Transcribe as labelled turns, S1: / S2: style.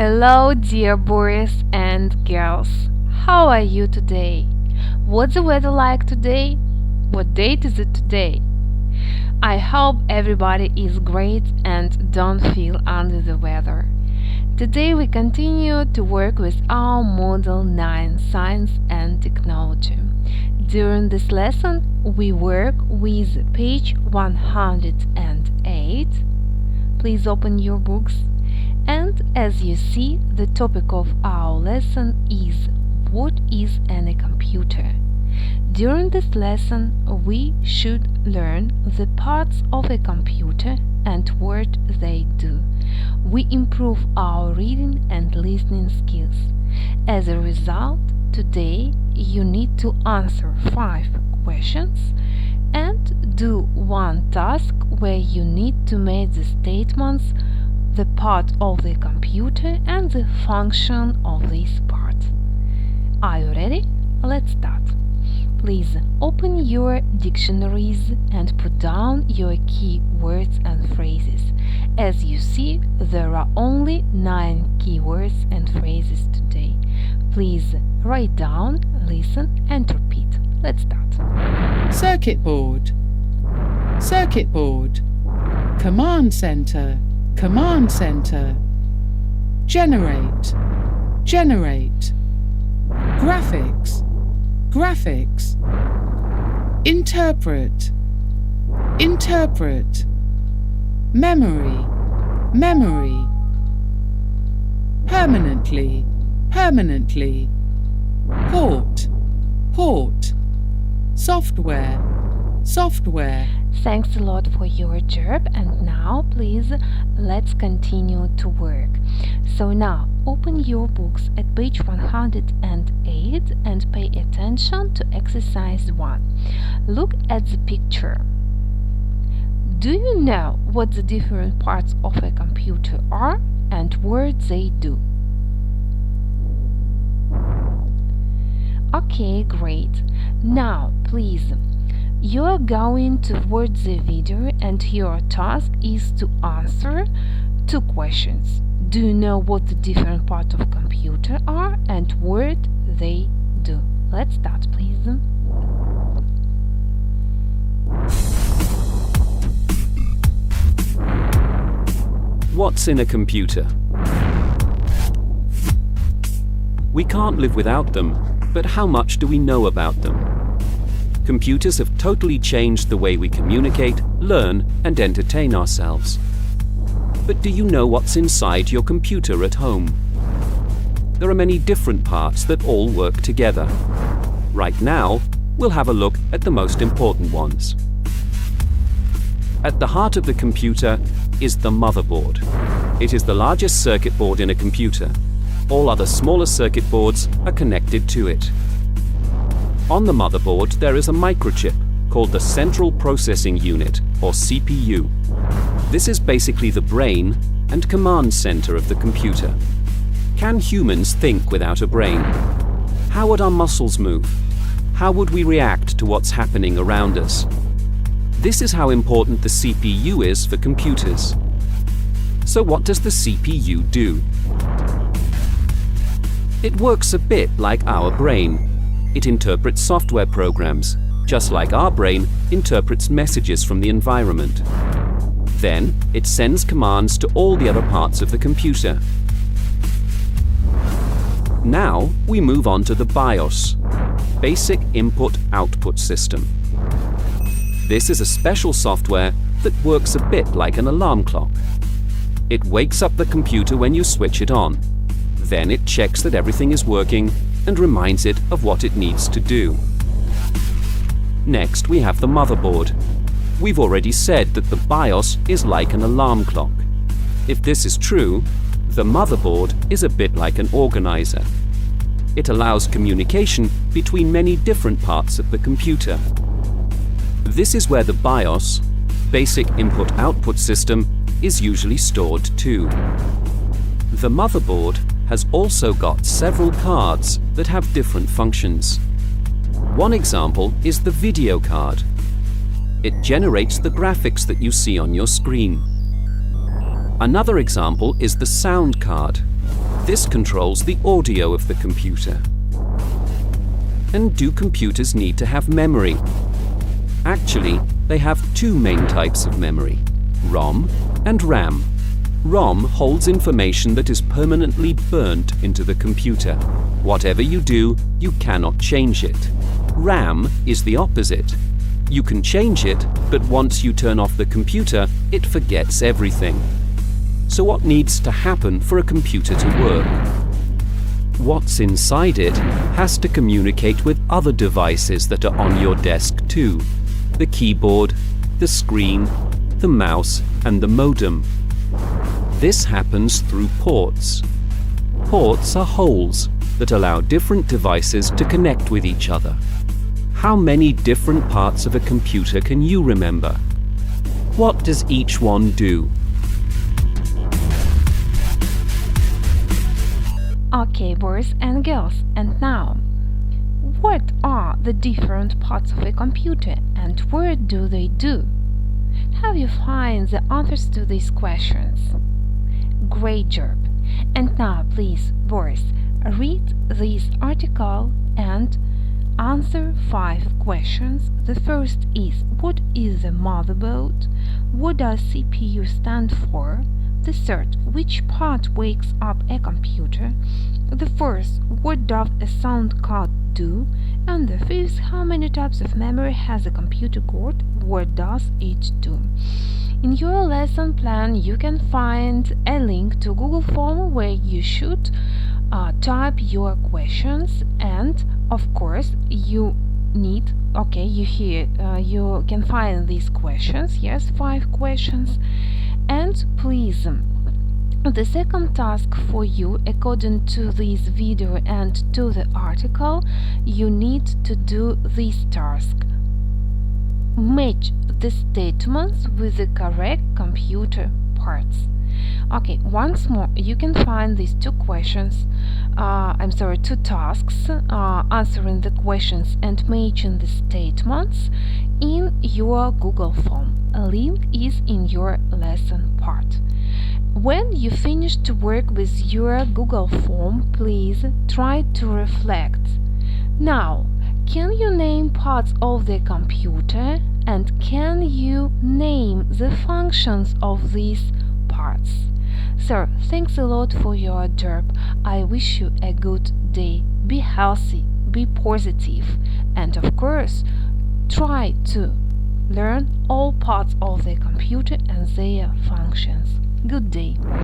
S1: Hello, dear boys and girls. How are you today? What's the weather like today? What date is it today? I hope everybody is great and don't feel under the weather. Today we continue to work with our Model 9 Science and Technology. During this lesson, we work with page 108. Please open your books. And as you see, the topic of our lesson is what is a computer? During this lesson, we should learn the parts of a computer and what they do. We improve our reading and listening skills. As a result, today you need to answer 5 questions and do one task where you need to make the statements the part of the computer and the function of this part. Are you ready? Let's start. Please open your dictionaries and put down your key words and phrases. As you see, there are only 9 keywords and phrases today. Please write down, listen and repeat. Let's start.
S2: Circuit board, circuit board, command center, command center, generate, generate, graphics, graphics, interpret, interpret, memory, memory, permanently, permanently, port, port, software, software.
S1: Thanks a lot for your job, and now please let's continue to work. So now open your books at page 108 and pay attention to exercise 1. Look at the picture. Do you know what the different parts of a computer are and what they do? Okay, great. Now please, you are going to watch the video and your task is to answer 2 questions. Do you know what the different parts of computer are and what they do? Let's start, please.
S3: What's in a computer? We can't live without them, but how much do we know about them? Computers have totally changed the way we communicate, learn, and entertain ourselves. But do you know what's inside your computer at home? There are many different parts that all work together. Right now, we'll have a look at the most important ones. At the heart of the computer is the motherboard. It is the largest circuit board in a computer. All other smaller circuit boards are connected to it. On the motherboard, there is a microchip called the Central Processing Unit, or CPU. This is basically the brain and command center of the computer. Can humans think without a brain? How would our muscles move? How would we react to what's happening around us? This is how important the CPU is for computers. So what does the CPU do? It works a bit like our brain. It interprets software programs, just like our brain interprets messages from the environment. Then, it sends commands to all the other parts of the computer. Now, we move on to the BIOS, Basic Input-Output System. This is a special software that works a bit like an alarm clock. It wakes up the computer when you switch it on. Then it checks that everything is working and reminds it of what it needs to do. Next, we have the motherboard. We've already said that the BIOS is like an alarm clock. If this is true, the motherboard is a bit like an organizer. It allows communication between many different parts of the computer. This is where the BIOS, Basic Input-Output System, is usually stored too. The motherboard has also got several cards that have different functions. One example is the video card. It generates the graphics that you see on your screen. Another example is the sound card. This controls the audio of the computer. And do computers need to have memory? Actually, they have two main types of memory, ROM and RAM. ROM holds information that is permanently burnt into the computer. Whatever you do, you cannot change it. RAM is the opposite. You can change it, but once you turn off the computer, it forgets everything. So what needs to happen for a computer to work? What's inside it has to communicate with other devices that are on your desk too. The keyboard, the screen, the mouse, and the modem. This happens through ports. Ports are holes that allow different devices to connect with each other. How many different parts of a computer can you remember? What does each one do?
S1: Okay, boys and girls, and now, what are the different parts of a computer and what do they do? Have you found the answers to these questions? Great job! And now, please, boys, read this article and answer 5 questions. The first is, what is a motherboard? What does CPU stand for? The third, which part wakes up a computer? The fourth, what does a sound card do? And the fifth, how many types of memory has a computer got? What does each do? In your lesson plan you can find a link to Google Form where you should type your questions, and of course you can find these questions, yes, 5 questions. And please, the second task for you, according to this video and to the article, you need to do this task. Match the statements with the correct computer parts. Okay, once more, you can find these 2 tasks, answering the questions and matching the statements in your Google Form. A link is in your lesson part. When you finish to work with your Google Form, please try to reflect. Now, can you name parts of the computer and can you name the functions of these parts? So, thanks a lot for your job. I wish you a good day. Be healthy, be positive, and of course, try to learn all parts of the computer and their functions. Good day.